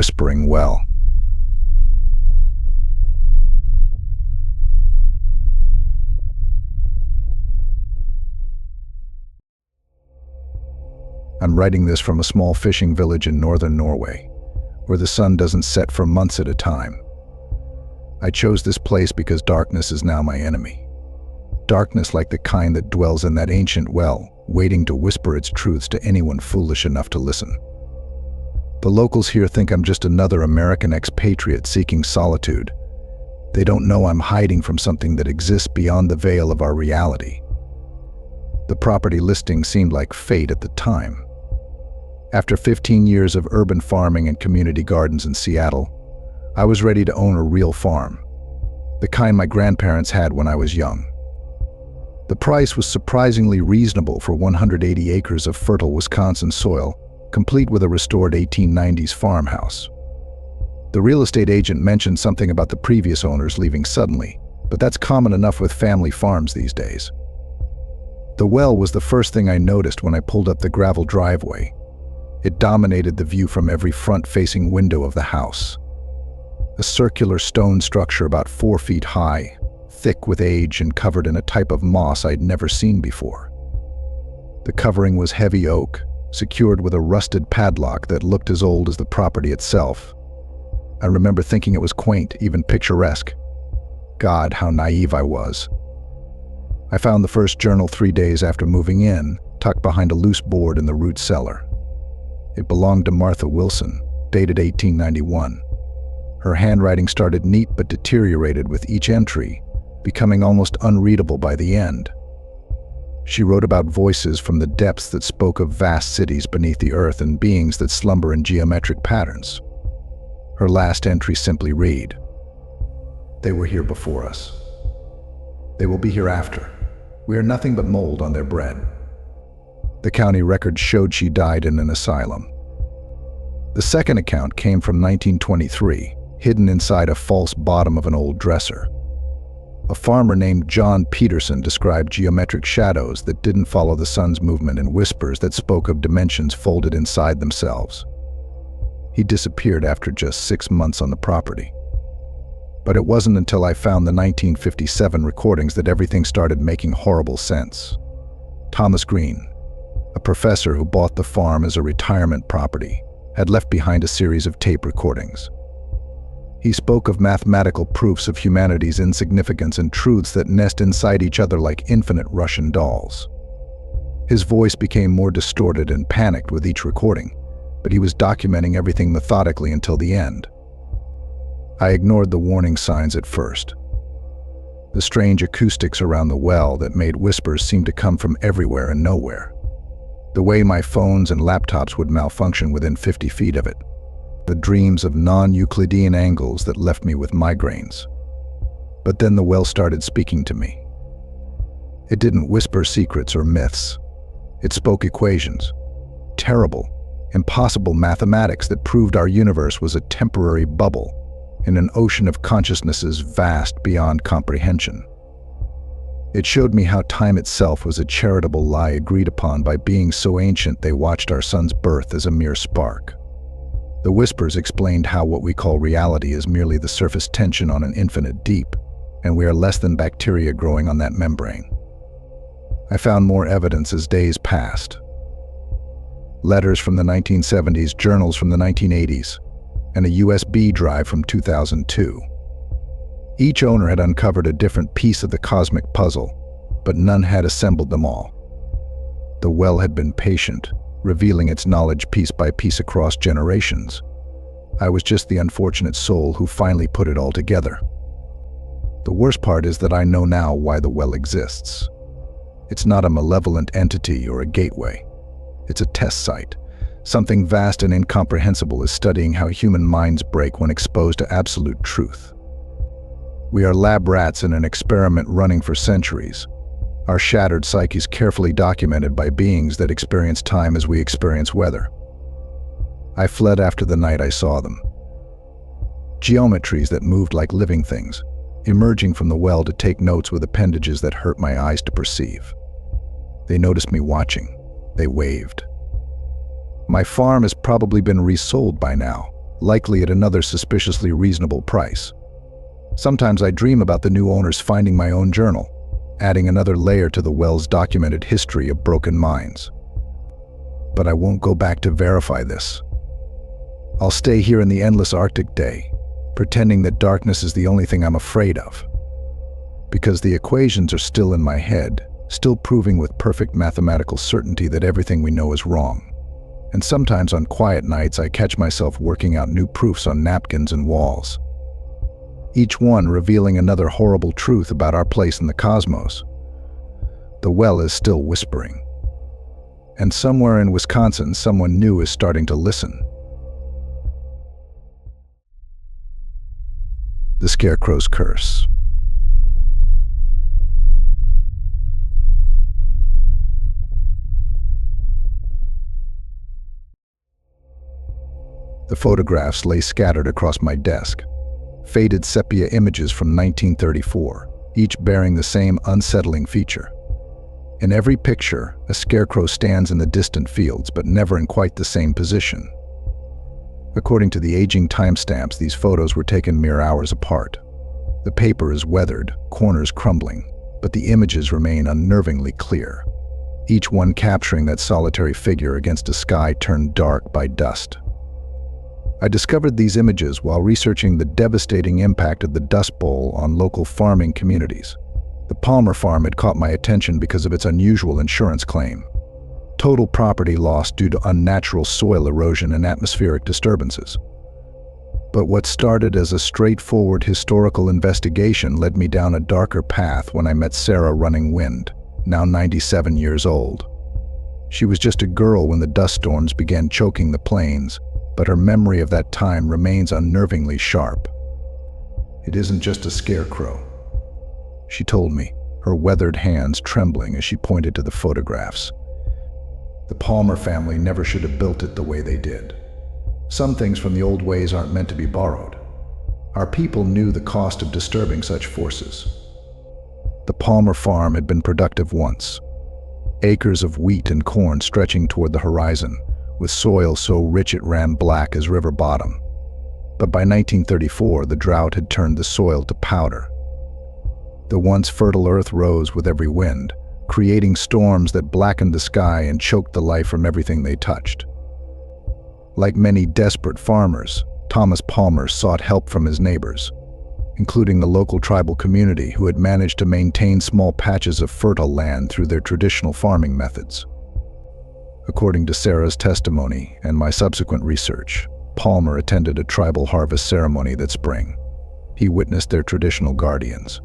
whispering well. I'm writing this from a small fishing village in northern Norway, where the sun doesn't set for months at a time. I chose this place because darkness is now my enemy. Darkness like the kind that dwells in that ancient well, waiting to whisper its truths to anyone foolish enough to listen. The locals here think I'm just another American expatriate seeking solitude. They don't know I'm hiding from something that exists beyond the veil of our reality. The property listing seemed like fate at the time. After 15 years of urban farming and community gardens in Seattle, I was ready to own a real farm, the kind my grandparents had when I was young. The price was surprisingly reasonable for 180 acres of fertile Wisconsin soil, complete with a restored 1890s farmhouse. The real estate agent mentioned something about the previous owners leaving suddenly, but that's common enough with family farms these days. The well was the first thing I noticed when I pulled up the gravel driveway. It dominated the view from every front-facing window of the house. A circular stone structure about 4 feet high, thick with age and covered in a type of moss I'd never seen before. The covering was heavy oak, secured with a rusted padlock that looked as old as the property itself. I remember thinking it was quaint, even picturesque. God, how naive I was. I found the first journal 3 days after moving in, tucked behind a loose board in the root cellar. It belonged to Martha Wilson, dated 1891. Her handwriting started neat but deteriorated with each entry, becoming almost unreadable by the end. She wrote about voices from the depths that spoke of vast cities beneath the earth and beings that slumber in geometric patterns. Her last entry simply read, "They were here before us. They will be here after. We are nothing but mold on their bread." The county record showed she died in an asylum. The second account came from 1923, hidden inside a false bottom of an old dresser. A farmer named John Peterson described geometric shadows that didn't follow the sun's movement and whispers that spoke of dimensions folded inside themselves. He disappeared after just 6 months on the property. But it wasn't until I found the 1957 recordings that everything started making horrible sense. Thomas Green, a professor who bought the farm as a retirement property, had left behind a series of tape recordings. He spoke of mathematical proofs of humanity's insignificance and truths that nest inside each other like infinite Russian dolls. His voice became more distorted and panicked with each recording, but he was documenting everything methodically until the end. I ignored the warning signs at first. The strange acoustics around the well that made whispers seem to come from everywhere and nowhere. The way my phones and laptops would malfunction within 50 feet of it. The dreams of non-Euclidean angles that left me with migraines. But then the well started speaking to me. It didn't whisper secrets or myths. It spoke equations. Terrible, impossible mathematics that proved our universe was a temporary bubble in an ocean of consciousnesses vast beyond comprehension. It showed me how time itself was a charitable lie agreed upon by beings so ancient they watched our sun's birth as a mere spark. The whispers explained how what we call reality is merely the surface tension on an infinite deep, and we are less than bacteria growing on that membrane. I found more evidence as days passed. Letters from the 1970s, journals from the 1980s, and a USB drive from 2002. Each owner had uncovered a different piece of the cosmic puzzle, but none had assembled them all. The well had been patient, revealing its knowledge piece by piece across generations. I was just the unfortunate soul who finally put it all together. The worst part is that I know now why the well exists. It's not a malevolent entity or a gateway. It's a test site. Something vast and incomprehensible is studying how human minds break when exposed to absolute truth. We are lab rats in an experiment running for centuries. Our shattered psyches carefully documented by beings that experience time as we experience weather. I fled after the night I saw them. Geometries that moved like living things, emerging from the well to take notes with appendages that hurt my eyes to perceive. They noticed me watching. They waved. My farm has probably been resold by now, likely at another suspiciously reasonable price. Sometimes I dream about the new owners finding my own journal, adding another layer to the well's documented history of broken minds. But I won't go back to verify this. I'll stay here in the endless Arctic day, pretending that darkness is the only thing I'm afraid of. Because the equations are still in my head, still proving with perfect mathematical certainty that everything we know is wrong. And sometimes on quiet nights I catch myself working out new proofs on napkins and walls, each one revealing another horrible truth about our place in the cosmos. The well is still whispering. And somewhere in Wisconsin, someone new is starting to listen. The Scarecrow's Curse. The photographs lay scattered across my desk. Faded sepia images from 1934, each bearing the same unsettling feature. In every picture, a scarecrow stands in the distant fields, but never in quite the same position. According to the aging timestamps, these photos were taken mere hours apart. The paper is weathered, corners crumbling, but the images remain unnervingly clear, each one capturing that solitary figure against a sky turned dark by dust. I discovered these images while researching the devastating impact of the Dust Bowl on local farming communities. The Palmer farm had caught my attention because of its unusual insurance claim. Total property loss due to unnatural soil erosion and atmospheric disturbances. But what started as a straightforward historical investigation led me down a darker path when I met Sarah Running Wind, now 97 years old. She was just a girl when the dust storms began choking the plains, but her memory of that time remains unnervingly sharp. "It isn't just a scarecrow," she told me, her weathered hands trembling as she pointed to the photographs. "The Palmer family never should have built it the way they did. Some things from the old ways aren't meant to be borrowed. Our people knew the cost of disturbing such forces." The Palmer farm had been productive once. Acres of wheat and corn stretching toward the horizon, with soil so rich it ran black as river bottom. But by 1934, the drought had turned the soil to powder. The once fertile earth rose with every wind, creating storms that blackened the sky and choked the life from everything they touched. Like many desperate farmers, Thomas Palmer sought help from his neighbors, including the local tribal community who had managed to maintain small patches of fertile land through their traditional farming methods. According to Sarah's testimony and my subsequent research, Palmer attended a tribal harvest ceremony that spring. He witnessed their traditional guardians,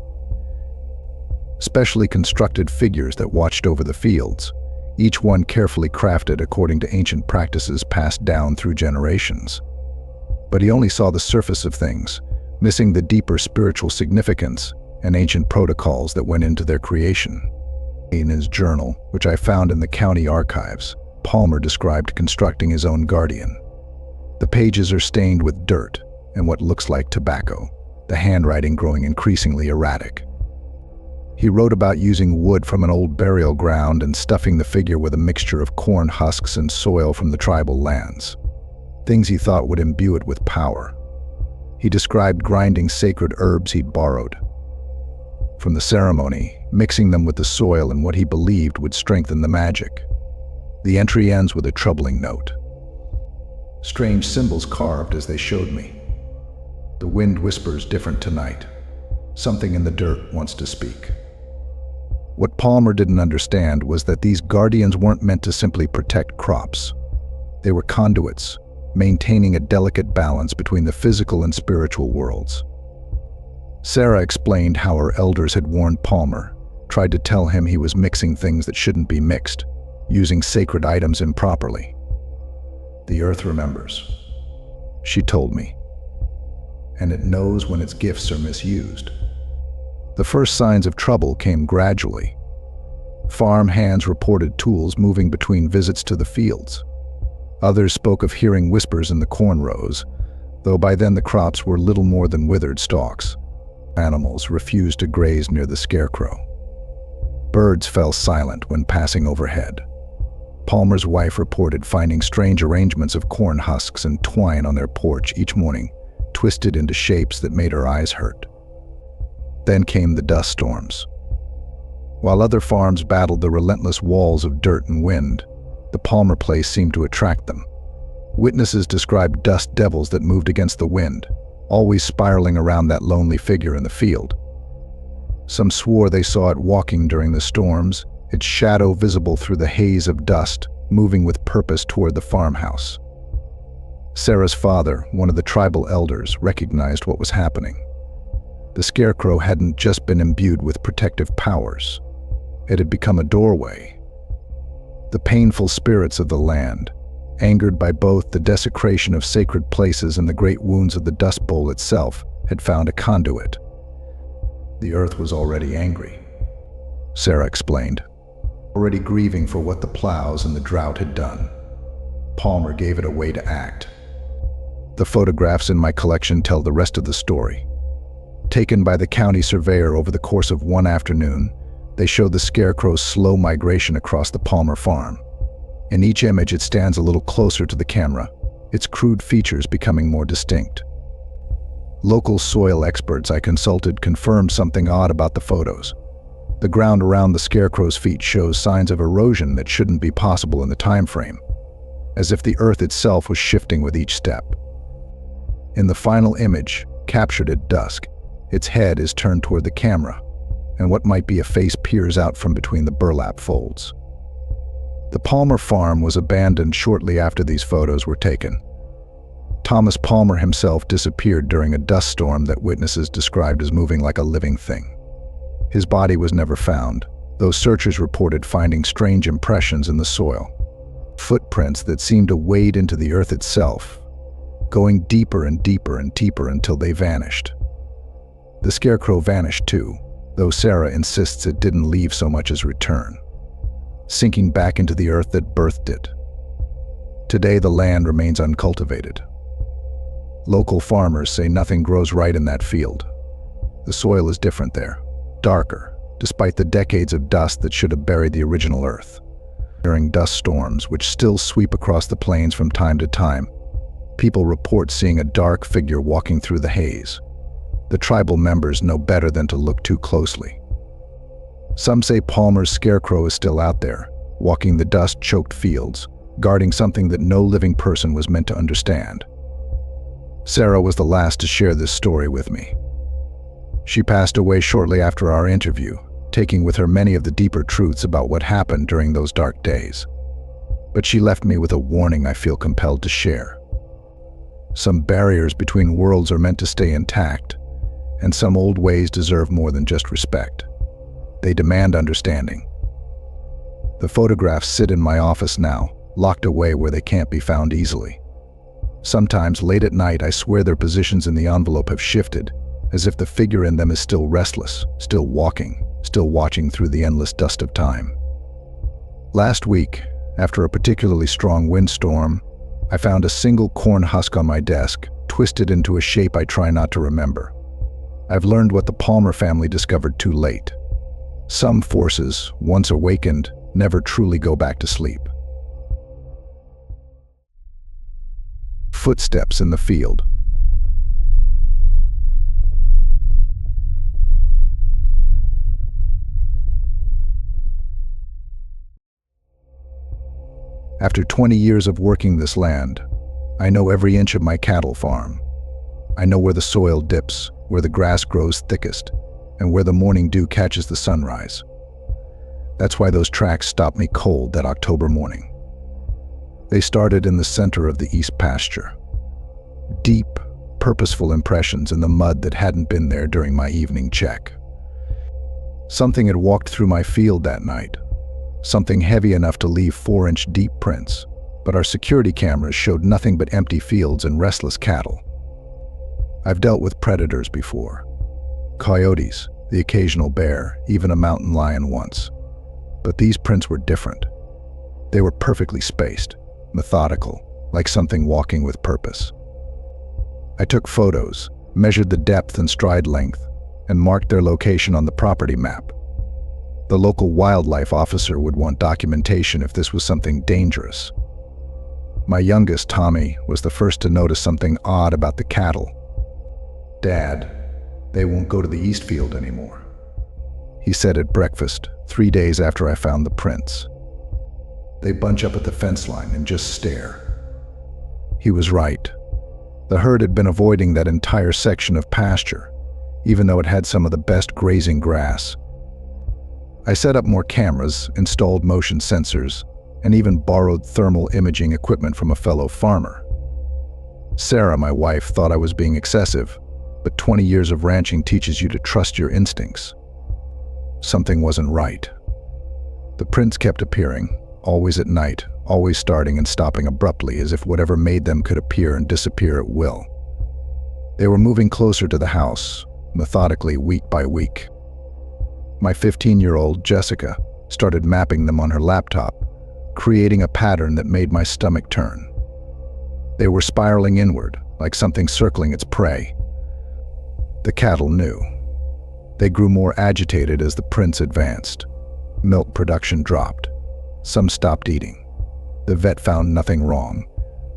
specially constructed figures that watched over the fields, each one carefully crafted according to ancient practices passed down through generations. But he only saw the surface of things, missing the deeper spiritual significance and ancient protocols that went into their creation. In his journal, which I found in the county archives, Palmer described constructing his own guardian. The pages are stained with dirt and what looks like tobacco, the handwriting growing increasingly erratic. He wrote about using wood from an old burial ground and stuffing the figure with a mixture of corn husks and soil from the tribal lands, things he thought would imbue it with power. He described grinding sacred herbs he'd borrowed from the ceremony, mixing them with the soil in what he believed would strengthen the magic. The entry ends with a troubling note. "Strange symbols carved as they showed me. The wind whispers different tonight. Something in the dirt wants to speak." What Palmer didn't understand was that these guardians weren't meant to simply protect crops. They were conduits, maintaining a delicate balance between the physical and spiritual worlds. Sarah explained how her elders had warned Palmer, tried to tell him he was mixing things that shouldn't be mixed, using sacred items improperly. "The earth remembers," she told me, "and it knows when its gifts are misused." The first signs of trouble came gradually. Farm hands reported tools moving between visits to the fields. Others spoke of hearing whispers in the corn rows, though by then the crops were little more than withered stalks. Animals refused to graze near the scarecrow. Birds fell silent when passing overhead. Palmer's wife reported finding strange arrangements of corn husks and twine on their porch each morning, twisted into shapes that made her eyes hurt. Then came the dust storms. While other farms battled the relentless walls of dirt and wind, the Palmer place seemed to attract them. Witnesses described dust devils that moved against the wind, always spiraling around that lonely figure in the field. Some swore they saw it walking during the storms, its shadow visible through the haze of dust, moving with purpose toward the farmhouse. Sarah's father, one of the tribal elders, recognized what was happening. The Scarecrow hadn't just been imbued with protective powers. It had become a doorway. The painful spirits of the land, angered by both the desecration of sacred places and the great wounds of the Dust Bowl itself, had found a conduit. The earth was already angry, Sarah explained, already grieving for what the plows and the drought had done. Palmer gave it a way to act. The photographs in my collection tell the rest of the story. Taken by the county surveyor over the course of one afternoon, they show the Scarecrow's slow migration across the Palmer farm. In each image, it stands a little closer to the camera, its crude features becoming more distinct. Local soil experts I consulted confirmed something odd about the photos. The ground around the Scarecrow's feet shows signs of erosion that shouldn't be possible in the time frame, as if the earth itself was shifting with each step. In the final image, captured at dusk, its head is turned toward the camera, and what might be a face peers out from between the burlap folds. The Palmer farm was abandoned shortly after these photos were taken. Thomas Palmer himself disappeared during a dust storm that witnesses described as moving like a living thing. His body was never found, though searchers reported finding strange impressions in the soil, footprints that seemed to wade into the earth itself, going deeper and deeper and deeper until they vanished. The Scarecrow vanished too, though Sarah insists it didn't leave so much as return, sinking back into the earth that birthed it. Today the land remains uncultivated. Local farmers say nothing grows right in that field. The soil is different there, darker, despite the decades of dust that should have buried the original earth. During dust storms, which still sweep across the plains from time to time, people report seeing a dark figure walking through the haze. The tribal members know better than to look too closely. Some say Palmer's Scarecrow is still out there, walking the dust-choked fields, guarding something that no living person was meant to understand. Sarah was the last to share this story with me. She passed away shortly after our interview, taking with her many of the deeper truths about what happened during those dark days. But she left me with a warning I feel compelled to share. Some barriers between worlds are meant to stay intact, and some old ways deserve more than just respect. They demand understanding. The photographs sit in my office now, locked away where they can't be found easily. Sometimes late at night I swear their positions in the envelope have shifted, as if the figure in them is still restless, still walking, still watching through the endless dust of time. Last week, after a particularly strong windstorm, I found a single corn husk on my desk, twisted into a shape I try not to remember. I've learned what the Palmer family discovered too late. Some forces, once awakened, never truly go back to sleep. Footsteps in the field. After 20 years of working this land, I know every inch of my cattle farm. I know where the soil dips, where the grass grows thickest, and where the morning dew catches the sunrise. That's why those tracks stopped me cold that October morning. They started in the center of the east pasture. Deep, purposeful impressions in the mud that hadn't been there during my evening check. Something had walked through my field that night. Something heavy enough to leave 4-inch deep prints, but our security cameras showed nothing but empty fields and restless cattle. I've dealt with predators before. Coyotes, the occasional bear, even a mountain lion once. But these prints were different. They were perfectly spaced, methodical, like something walking with purpose. I took photos, measured the depth and stride length, and marked their location on the property map. The local wildlife officer would want documentation if this was something dangerous. My youngest, Tommy, was the first to notice something odd about the cattle. "Dad, they won't go to the east field anymore," he said at breakfast 3 days after I found the prints. "They bunch up at the fence line and just stare." He was right. The herd had been avoiding that entire section of pasture, even though it had some of the best grazing grass. I set up more cameras, installed motion sensors, and even borrowed thermal imaging equipment from a fellow farmer. Sarah, my wife, thought I was being excessive, but 20 years of ranching teaches you to trust your instincts. Something wasn't right. The prints kept appearing, always at night, always starting and stopping abruptly, as if whatever made them could appear and disappear at will. They were moving closer to the house, methodically, week by week. My 15-year-old, Jessica, started mapping them on her laptop, creating a pattern that made my stomach turn. They were spiraling inward, like something circling its prey. The cattle knew. They grew more agitated as the prints advanced. Milk production dropped. Some stopped eating. The vet found nothing wrong,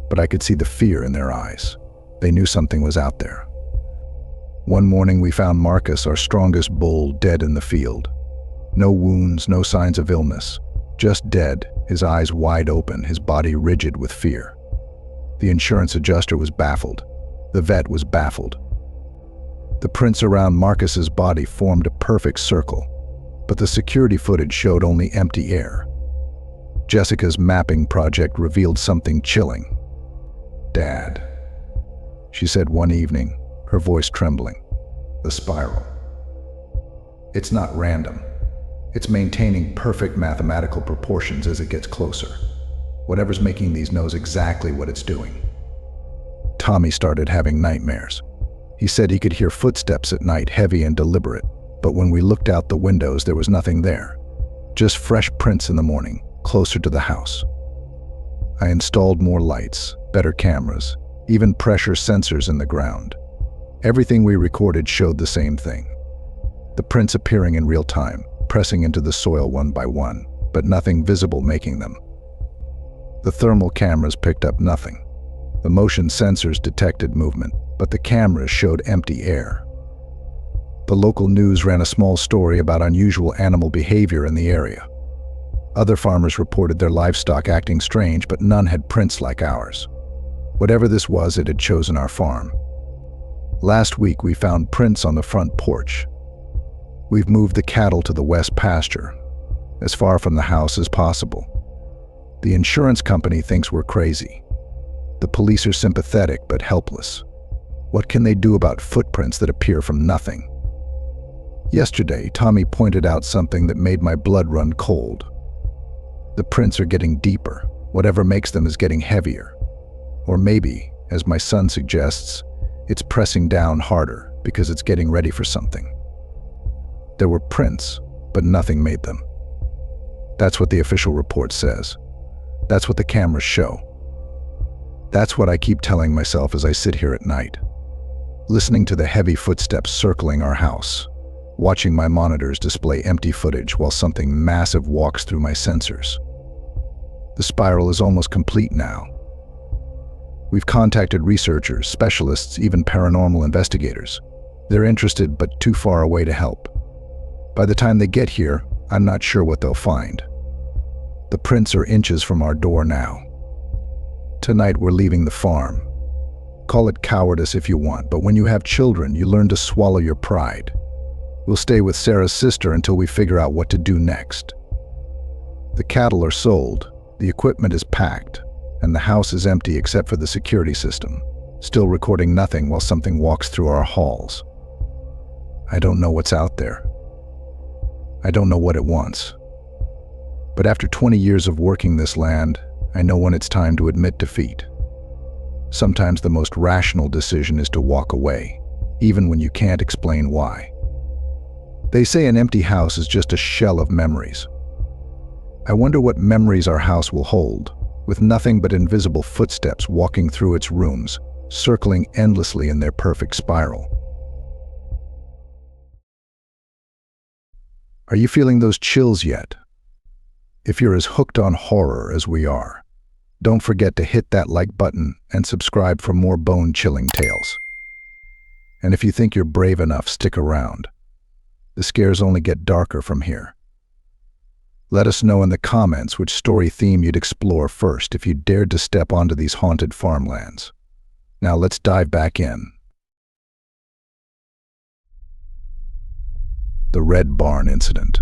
but I could see the fear in their eyes. They knew something was out there. One morning we found Marcus, our strongest bull, dead in the field. No wounds, no signs of illness. Just dead, his eyes wide open, his body rigid with fear. The insurance adjuster was baffled. The vet was baffled. The prints around Marcus's body formed a perfect circle, but the security footage showed only empty air. Jessica's mapping project revealed something chilling. "Dad," she said one evening, her voice trembling. "The spiral. It's not random. It's maintaining perfect mathematical proportions as it gets closer. Whatever's making these knows exactly what it's doing." Tommy started having nightmares. He said he could hear footsteps at night, heavy and deliberate, but when we looked out the windows, there was nothing there. Just fresh prints in the morning, closer to the house. I installed more lights, better cameras, even pressure sensors in the ground. Everything we recorded showed the same thing. The prints appearing in real time, pressing into the soil one by one, but nothing visible making them. The thermal cameras picked up nothing. The motion sensors detected movement, but the cameras showed empty air. The local news ran a small story about unusual animal behavior in the area. Other farmers reported their livestock acting strange, but none had prints like ours. Whatever this was, it had chosen our farm. Last week we found prints on the front porch. We've moved the cattle to the west pasture, as far from the house as possible. The insurance company thinks we're crazy. The police are sympathetic but helpless. What can they do about footprints that appear from nothing? Yesterday, Tommy pointed out something that made my blood run cold. The prints are getting deeper. Whatever makes them is getting heavier. Or maybe, as my son suggests, it's pressing down harder because it's getting ready for something. There were prints, but nothing made them. That's what the official report says. That's what the cameras show. That's what I keep telling myself as I sit here at night, listening to the heavy footsteps circling our house, watching my monitors display empty footage while something massive walks through my sensors. The spiral is almost complete now. We've contacted researchers, specialists, even paranormal investigators. They're interested but too far away to help. By the time they get here, I'm not sure what they'll find. The prints are inches from our door now. Tonight we're leaving the farm. Call it cowardice if you want, but when you have children, you learn to swallow your pride. We'll stay with Sarah's sister until we figure out what to do next. The cattle are sold, the equipment is packed, and the house is empty except for the security system, still recording nothing while something walks through our halls. I don't know what's out there. I don't know what it wants. But after 20 years of working this land, I know when it's time to admit defeat. Sometimes the most rational decision is to walk away, even when you can't explain why. They say an empty house is just a shell of memories. I wonder what memories our house will hold, with nothing but invisible footsteps walking through its rooms, circling endlessly in their perfect spiral. Are you feeling those chills yet? If you're as hooked on horror as we are, don't forget to hit that like button and subscribe for more bone-chilling tales. And if you think you're brave enough, stick around. The scares only get darker from here. Let us know in the comments which story theme you'd explore first if you dared to step onto these haunted farmlands. Now let's dive back in. The Red Barn Incident.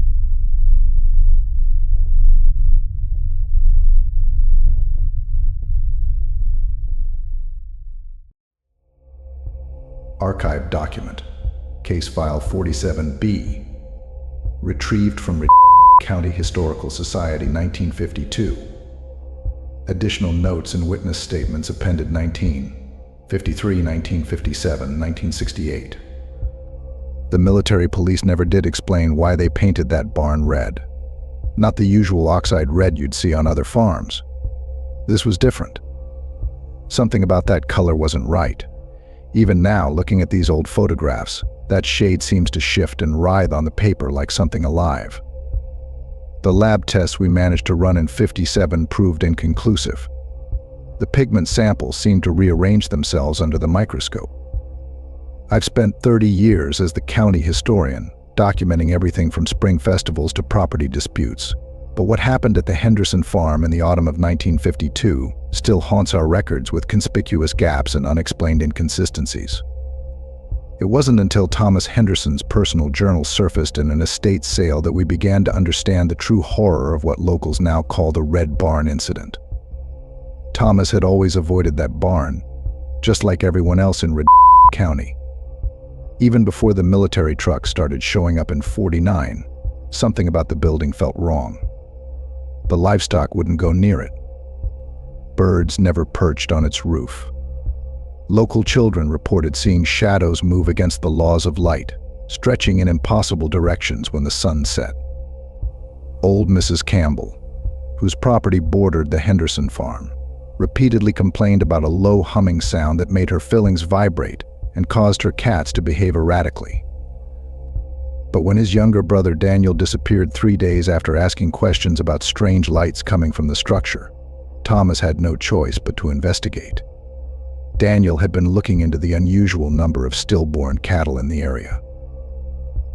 Archive document, case file 47B, retrieved from County Historical Society, 1952. Additional notes and witness statements appended 1953, 1957, 1968. The military police never did explain why they painted that barn red. Not the usual oxide red you'd see on other farms. This was different. Something about that color wasn't right. Even now, looking at these old photographs, that shade seems to shift and writhe on the paper like something alive. The lab tests we managed to run in 57 proved inconclusive. The pigment samples seemed to rearrange themselves under the microscope. I've spent 30 years as the county historian, documenting everything from spring festivals to property disputes. But what happened at the Henderson farm in the autumn of 1952 still haunts our records with conspicuous gaps and unexplained inconsistencies. It wasn't until Thomas Henderson's personal journal surfaced in an estate sale that we began to understand the true horror of what locals now call the Red Barn Incident. Thomas had always avoided that barn, just like everyone else in County. Even before the military trucks started showing up in 49, something about the building felt wrong. The livestock wouldn't go near it. Birds never perched on its roof. Local children reported seeing shadows move against the laws of light, stretching in impossible directions when the sun set. Old Mrs. Campbell, whose property bordered the Henderson farm, repeatedly complained about a low humming sound that made her fillings vibrate and caused her cats to behave erratically. But when his younger brother Daniel disappeared 3 days after asking questions about strange lights coming from the structure, Thomas had no choice but to investigate. Daniel had been looking into the unusual number of stillborn cattle in the area,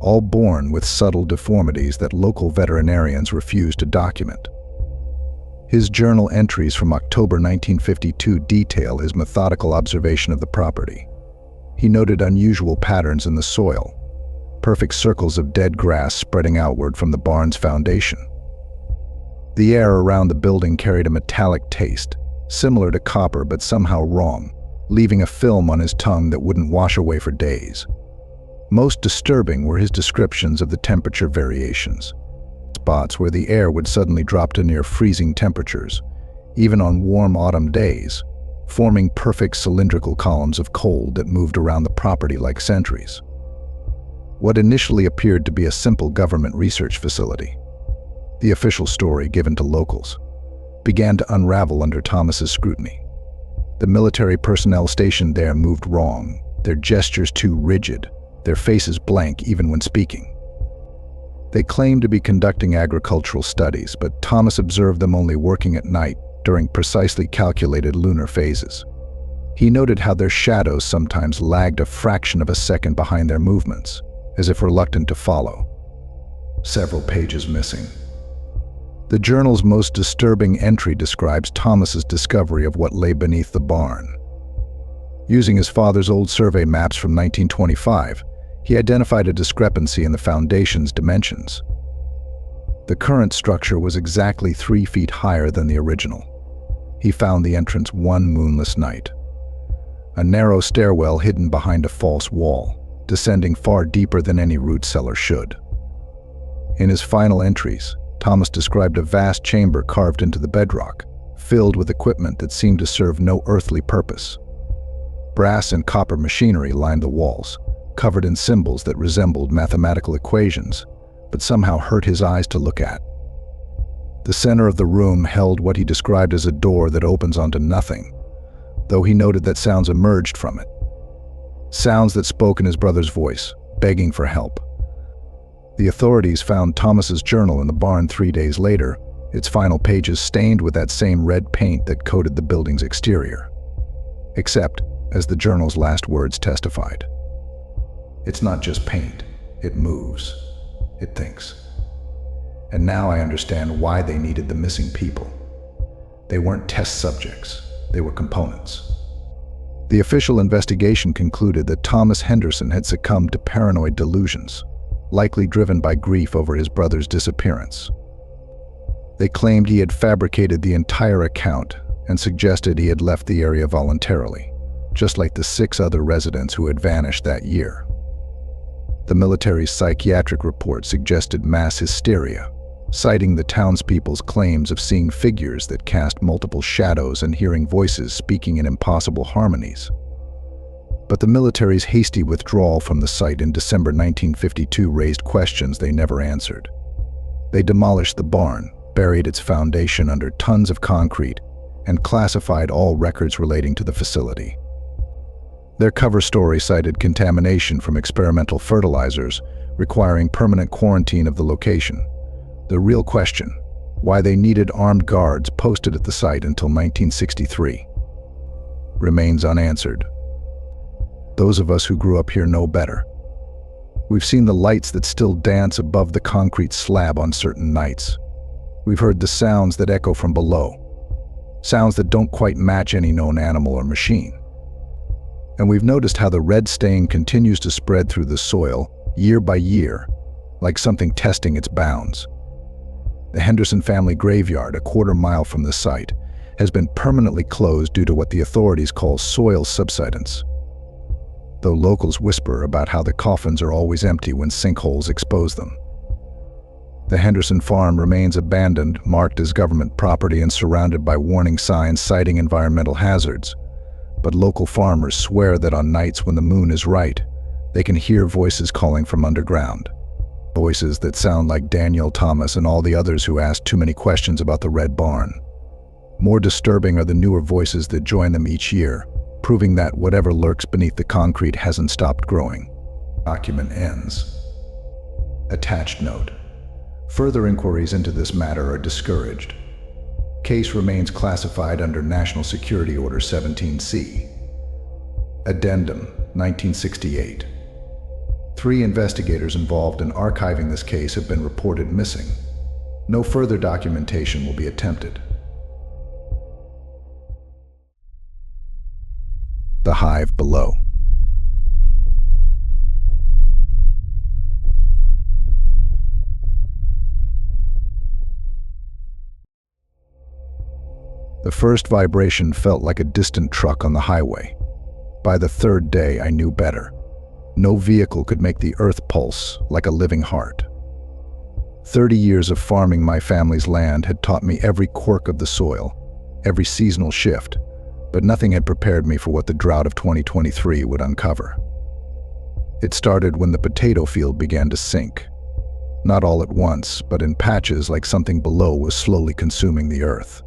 all born with subtle deformities that local veterinarians refused to document. His journal entries from October 1952 detail his methodical observation of the property. He noted unusual patterns in the soil, perfect circles of dead grass spreading outward from the barn's foundation. The air around the building carried a metallic taste, similar to copper but somehow wrong, leaving a film on his tongue that wouldn't wash away for days. Most disturbing were his descriptions of the temperature variations. Spots where the air would suddenly drop to near freezing temperatures, even on warm autumn days, forming perfect cylindrical columns of cold that moved around the property like sentries. What initially appeared to be a simple government research facility, the official story given to locals, began to unravel under Thomas's scrutiny. The military personnel stationed there moved wrong, their gestures too rigid, their faces blank even when speaking. They claimed to be conducting agricultural studies, but Thomas observed them only working at night during precisely calculated lunar phases. He noted how their shadows sometimes lagged a fraction of a second behind their movements, as if reluctant to follow. Several pages missing. The journal's most disturbing entry describes Thomas's discovery of what lay beneath the barn. Using his father's old survey maps from 1925, he identified a discrepancy in the foundation's dimensions. The current structure was exactly 3 feet higher than the original. He found the entrance one moonless night. A narrow stairwell hidden behind a false wall, descending far deeper than any root cellar should. In his final entries, Thomas described a vast chamber carved into the bedrock, filled with equipment that seemed to serve no earthly purpose. Brass and copper machinery lined the walls, covered in symbols that resembled mathematical equations, but somehow hurt his eyes to look at. The center of the room held what he described as a door that opens onto nothing, though he noted that sounds emerged from it. Sounds that spoke in his brother's voice, begging for help. The authorities found Thomas's journal in the barn 3 days later, its final pages stained with that same red paint that coated the building's exterior. Except, as the journal's last words testified, "It's not just paint, it moves, it thinks." And now I understand why they needed the missing people. They weren't test subjects, they were components. The official investigation concluded that Thomas Henderson had succumbed to paranoid delusions, likely driven by grief over his brother's disappearance. They claimed he had fabricated the entire account and suggested he had left the area voluntarily, just like the 6 other residents who had vanished that year. The military's psychiatric report suggested mass hysteria, citing the townspeople's claims of seeing figures that cast multiple shadows and hearing voices speaking in impossible harmonies. But the military's hasty withdrawal from the site in December 1952 raised questions they never answered. They demolished the barn, buried its foundation under tons of concrete, and classified all records relating to the facility. Their cover story cited contamination from experimental fertilizers, requiring permanent quarantine of the location. The real question, why they needed armed guards posted at the site until 1963, remains unanswered. Those of us who grew up here know better. We've seen the lights that still dance above the concrete slab on certain nights. We've heard the sounds that echo from below, sounds that don't quite match any known animal or machine. And we've noticed how the red stain continues to spread through the soil, year by year, like something testing its bounds. The Henderson family graveyard, a quarter-mile from the site, has been permanently closed due to what the authorities call soil subsidence, though locals whisper about how the coffins are always empty when sinkholes expose them. The Henderson farm remains abandoned, marked as government property and surrounded by warning signs citing environmental hazards. But local farmers swear that on nights when the moon is right, they can hear voices calling from underground. Voices that sound like Daniel Thomas and all the others who asked too many questions about the Red Barn. More disturbing are the newer voices that join them each year, proving that whatever lurks beneath the concrete hasn't stopped growing. Document ends. Attached note. Further inquiries into this matter are discouraged. Case remains classified under National Security Order 17C. Addendum, 1968. 3 investigators involved in archiving this case have been reported missing. No further documentation will be attempted. The Hive Below. The first vibration felt like a distant truck on the highway. By the 3rd day, I knew better. No vehicle could make the earth pulse like a living heart. 30 years of farming my family's land had taught me every quirk of the soil, every seasonal shift, but nothing had prepared me for what the drought of 2023 would uncover. It started when the potato field began to sink. Not all at once, but in patches like something below was slowly consuming the earth.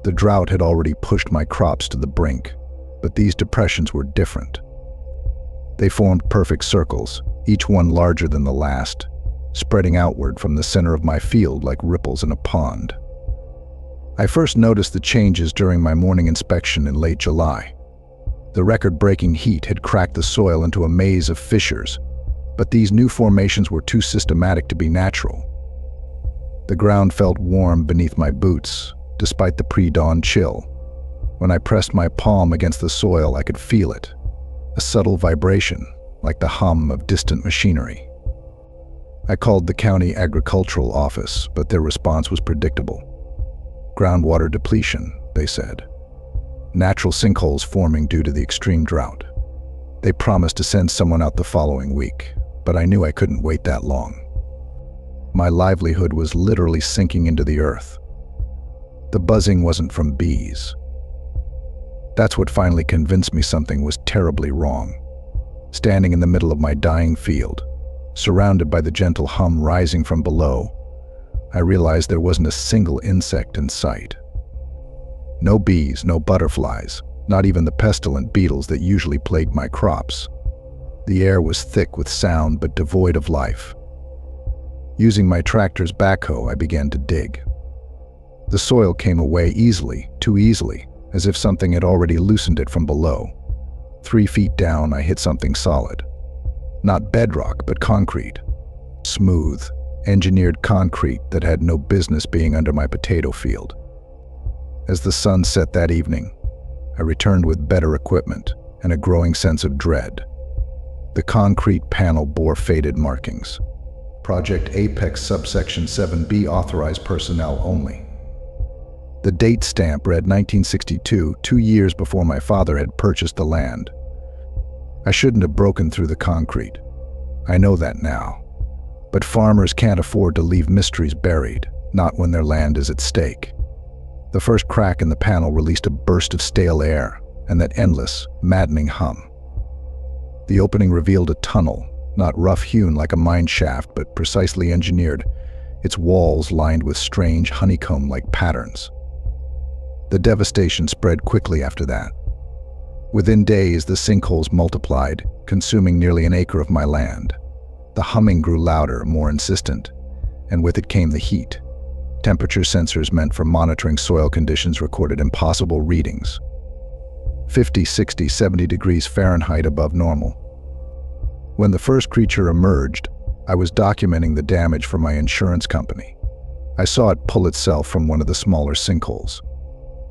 The drought had already pushed my crops to the brink, but these depressions were different. They formed perfect circles, each one larger than the last, spreading outward from the center of my field like ripples in a pond. I first noticed the changes during my morning inspection in late July. The record-breaking heat had cracked the soil into a maze of fissures, but these new formations were too systematic to be natural. The ground felt warm beneath my boots, despite the pre-dawn chill. When I pressed my palm against the soil, I could feel it, a subtle vibration, like the hum of distant machinery. I called the county agricultural office, but their response was predictable. Groundwater depletion, they said. Natural sinkholes forming due to the extreme drought. They promised to send someone out the following week, but I knew I couldn't wait that long. My livelihood was literally sinking into the earth. The buzzing wasn't from bees. That's what finally convinced me something was terribly wrong. Standing in the middle of my dying field, surrounded by the gentle hum rising from below, I realized there wasn't a single insect in sight. No bees, no butterflies, not even the pestilent beetles that usually plagued my crops. The air was thick with sound but devoid of life. Using my tractor's backhoe, I began to dig. The soil came away easily, too easily, as if something had already loosened it from below. 3 feet down, I hit something solid. Not bedrock, but concrete. Smooth, engineered concrete that had no business being under my potato field. As the sun set that evening, I returned with better equipment and a growing sense of dread. The concrete panel bore faded markings. Project Apex subsection 7B authorized personnel only. The date stamp read 1962, 2 years before my father had purchased the land. I shouldn't have broken through the concrete. I know that now. But farmers can't afford to leave mysteries buried, not when their land is at stake. The first crack in the panel released a burst of stale air, and that endless, maddening hum. The opening revealed a tunnel, not rough-hewn like a mine shaft, but precisely engineered, its walls lined with strange honeycomb-like patterns. The devastation spread quickly after that. Within days, the sinkholes multiplied, consuming nearly an acre of my land. The humming grew louder, more insistent, and with it came the heat. Temperature sensors meant for monitoring soil conditions recorded impossible readings. 50, 60, 70 degrees Fahrenheit above normal. When the first creature emerged, I was documenting the damage for my insurance company. I saw it pull itself from one of the smaller sinkholes.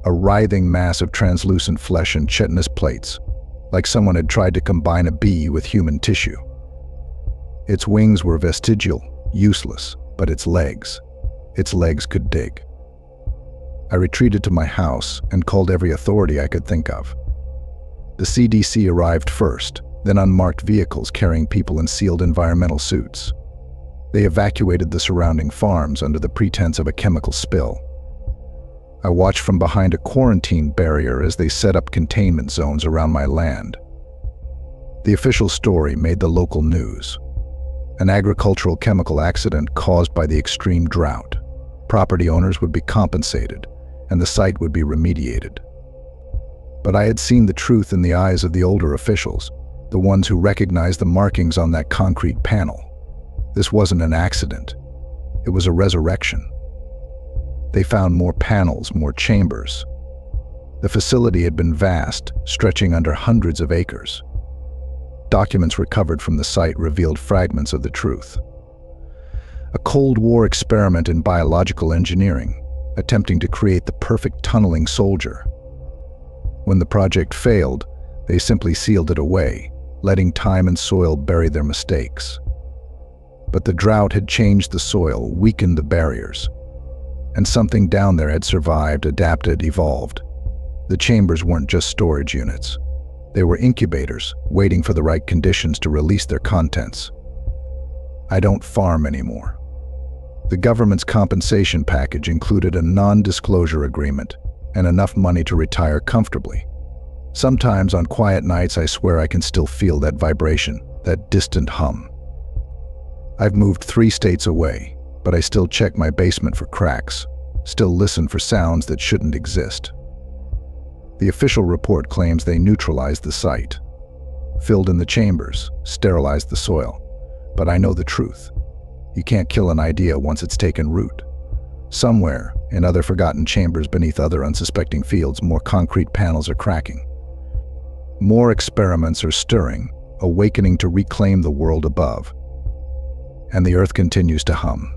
A writhing mass of translucent flesh and chitinous plates, like someone had tried to combine a bee with human tissue. Its wings were vestigial, useless, but its legs could dig. I retreated to my house and called every authority I could think of. The CDC arrived first, then unmarked vehicles carrying people in sealed environmental suits. They evacuated the surrounding farms under the pretense of a chemical spill. I watched from behind a quarantine barrier as they set up containment zones around my land. The official story made the local news. An agricultural chemical accident caused by the extreme drought. Property owners would be compensated, and the site would be remediated. But I had seen the truth in the eyes of the older officials, the ones who recognized the markings on that concrete panel. This wasn't an accident. It was a resurrection. They found more panels, more chambers. The facility had been vast, stretching under hundreds of acres. Documents recovered from the site revealed fragments of the truth. A Cold War experiment in biological engineering, attempting to create the perfect tunneling soldier. When the project failed, they simply sealed it away, letting time and soil bury their mistakes. But the drought had changed the soil, weakened the barriers. And something down there had survived, adapted, evolved. The chambers weren't just storage units. They were incubators, waiting for the right conditions to release their contents. I don't farm anymore. The government's compensation package included a non-disclosure agreement and enough money to retire comfortably. Sometimes on quiet nights I swear I can still feel that vibration, that distant hum. I've moved 3 states away, but I still check my basement for cracks, still listen for sounds that shouldn't exist. The official report claims they neutralized the site, filled in the chambers, sterilized the soil. But I know the truth. You can't kill an idea once it's taken root. Somewhere, in other forgotten chambers beneath other unsuspecting fields, more concrete panels are cracking. More experiments are stirring, awakening to reclaim the world above. And the earth continues to hum.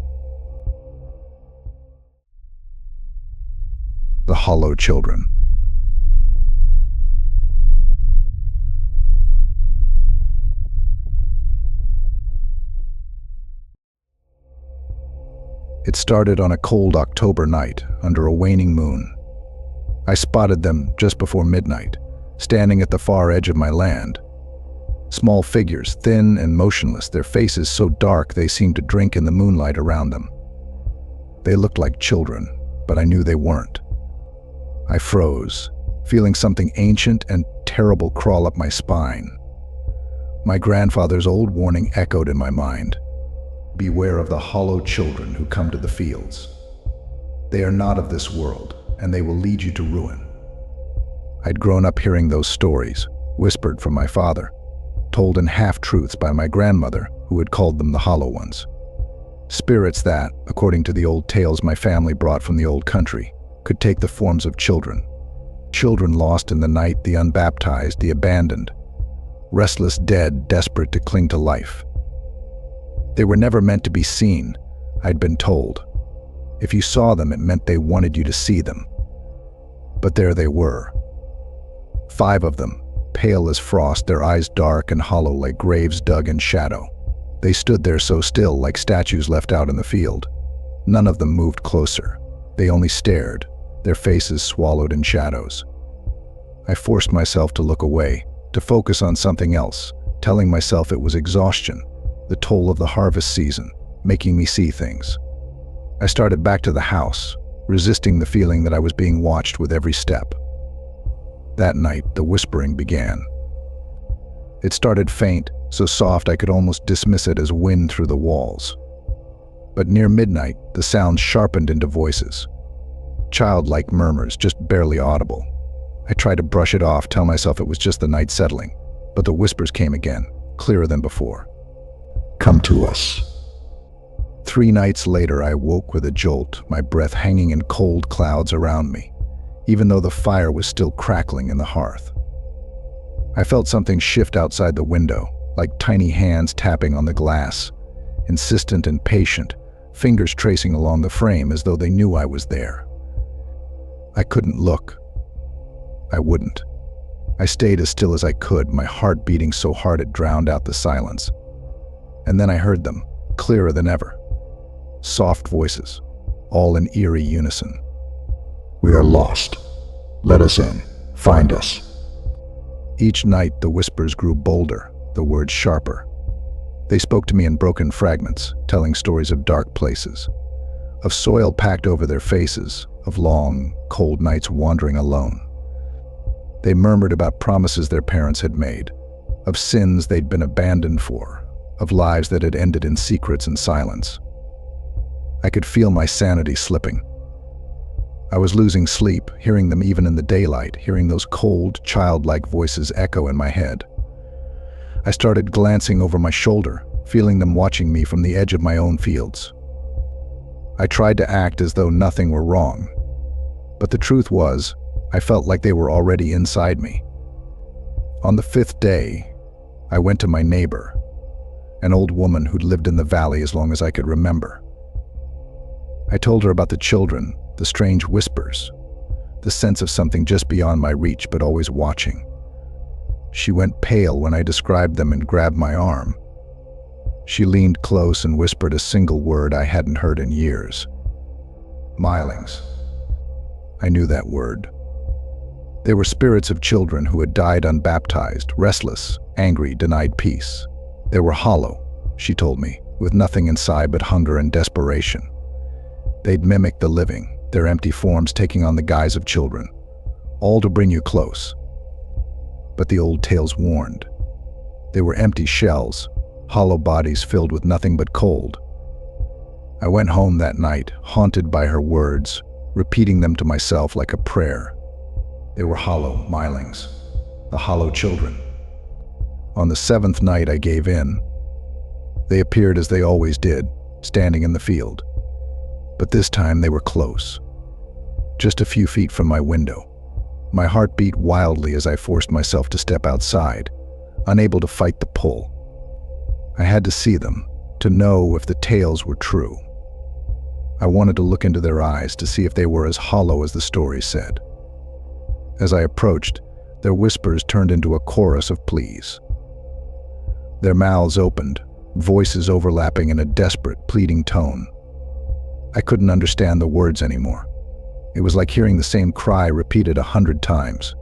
The Hollow Children. It started on a cold October night under a waning moon. I spotted them just before midnight, standing at the far edge of my land. Small figures, thin and motionless, their faces so dark they seemed to drink in the moonlight around them. They looked like children, but I knew they weren't. I froze, feeling something ancient and terrible crawl up my spine. My grandfather's old warning echoed in my mind. Beware of the hollow children who come to the fields. They are not of this world, and they will lead you to ruin. I'd grown up hearing those stories, whispered from my father, told in half-truths by my grandmother, who had called them the Hollow Ones. Spirits that, according to the old tales my family brought from the old country, could take the forms of children. Children lost in the night, the unbaptized, the abandoned. Restless dead, desperate to cling to life. They were never meant to be seen, I'd been told. If you saw them, it meant they wanted you to see them. But there they were. 5 of them, pale as frost, their eyes dark and hollow like graves dug in shadow. They stood there so still, like statues left out in the field. None of them moved closer. They only stared, their faces swallowed in shadows. I forced myself to look away, to focus on something else, telling myself it was exhaustion, the toll of the harvest season, making me see things. I started back to the house, resisting the feeling that I was being watched with every step. That night, the whispering began. It started faint, so soft I could almost dismiss it as wind through the walls. But near midnight, the sounds sharpened into voices. Childlike murmurs, just barely audible. I tried to brush it off, tell myself it was just the night settling, but the whispers came again, clearer than before. "Come to us." 3 nights later, I woke with a jolt, my breath hanging in cold clouds around me, even though the fire was still crackling in the hearth. I felt something shift outside the window, like tiny hands tapping on the glass, insistent and patient, fingers tracing along the frame as though they knew I was there. I couldn't look. I wouldn't. I stayed as still as I could, my heart beating so hard it drowned out the silence. And then I heard them, clearer than ever. Soft voices, all in eerie unison. "We are lost. Let us in. Find us." Each night the whispers grew bolder, the words sharper. They spoke to me in broken fragments, telling stories of dark places, of soil packed over their faces, of long, cold nights wandering alone. They murmured about promises their parents had made, of sins they'd been abandoned for, of lives that had ended in secrets and silence. I could feel my sanity slipping. I was losing sleep, hearing them even in the daylight, hearing those cold, childlike voices echo in my head. I started glancing over my shoulder, feeling them watching me from the edge of my own fields. I tried to act as though nothing were wrong, but the truth was, I felt like they were already inside me. On the 5th day, I went to my neighbor, an old woman who'd lived in the valley as long as I could remember. I told her about the children, the strange whispers, the sense of something just beyond my reach but always watching. She went pale when I described them and grabbed my arm. She leaned close and whispered a single word I hadn't heard in years. Milings. I knew that word. They were spirits of children who had died unbaptized, restless, angry, denied peace. They were hollow, she told me, with nothing inside but hunger and desperation. They'd mimic the living, their empty forms taking on the guise of children, all to bring you close. But the old tales warned. They were empty shells, hollow bodies filled with nothing but cold. I went home that night, haunted by her words, repeating them to myself like a prayer. They were hollow milings, the hollow children. On the 7th night I gave in. They appeared as they always did, standing in the field. But this time they were close, just a few feet from my window. My heart beat wildly as I forced myself to step outside, unable to fight the pull. I had to see them, to know if the tales were true. I wanted to look into their eyes to see if they were as hollow as the stories said. As I approached, their whispers turned into a chorus of pleas. Their mouths opened, voices overlapping in a desperate, pleading tone. I couldn't understand the words anymore. It was like hearing the same cry repeated 100 times.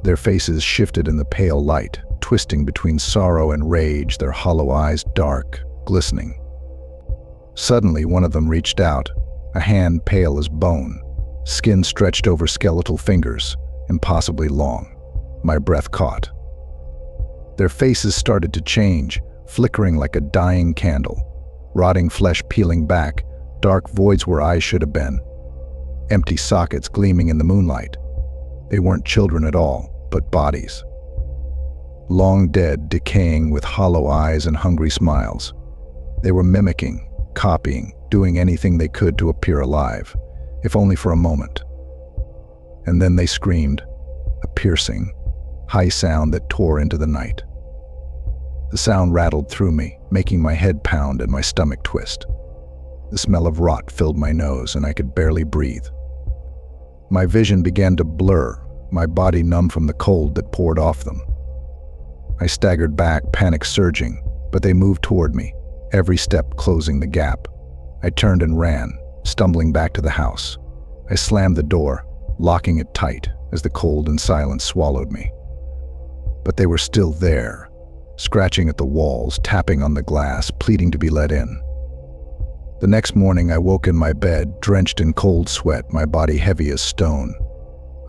Their faces shifted in the pale light, twisting between sorrow and rage, their hollow eyes dark, glistening. Suddenly, one of them reached out, a hand pale as bone, skin stretched over skeletal fingers, impossibly long. My breath caught. Their faces started to change, flickering like a dying candle, rotting flesh peeling back, dark voids where eyes should have been, empty sockets gleaming in the moonlight. They weren't children at all, but bodies. Long dead, decaying with hollow eyes and hungry smiles. They were mimicking, copying, doing anything they could to appear alive, if only for a moment. And then they screamed, a piercing, high sound that tore into the night. The sound rattled through me, making my head pound and my stomach twist. The smell of rot filled my nose, and I could barely breathe. My vision began to blur, my body numb from the cold that poured off them. I staggered back, panic surging, but they moved toward me, every step closing the gap. I turned and ran, stumbling back to the house. I slammed the door, locking it tight as the cold and silence swallowed me. But they were still there, scratching at the walls, tapping on the glass, pleading to be let in. The next morning I woke in my bed, drenched in cold sweat, my body heavy as stone.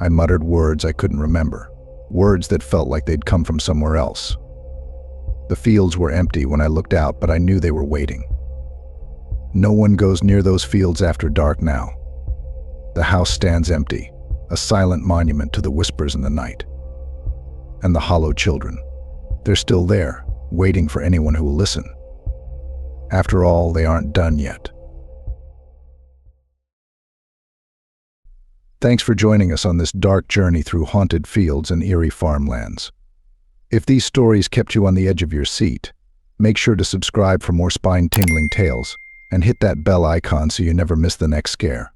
I muttered words I couldn't remember, words that felt like they'd come from somewhere else. The fields were empty when I looked out, but I knew they were waiting. No one goes near those fields after dark now. The house stands empty, a silent monument to the whispers in the night. And the hollow children, they're still there, waiting for anyone who will listen. After all, they aren't done yet. Thanks for joining us on this dark journey through haunted fields and eerie farmlands. If these stories kept you on the edge of your seat, make sure to subscribe for more spine-tingling tales and hit that bell icon so you never miss the next scare.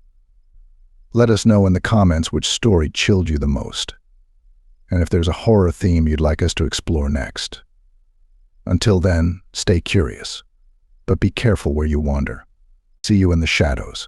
Let us know in the comments which story chilled you the most, and if there's a horror theme you'd like us to explore next. Until then, stay curious, but be careful where you wander. See you in the shadows.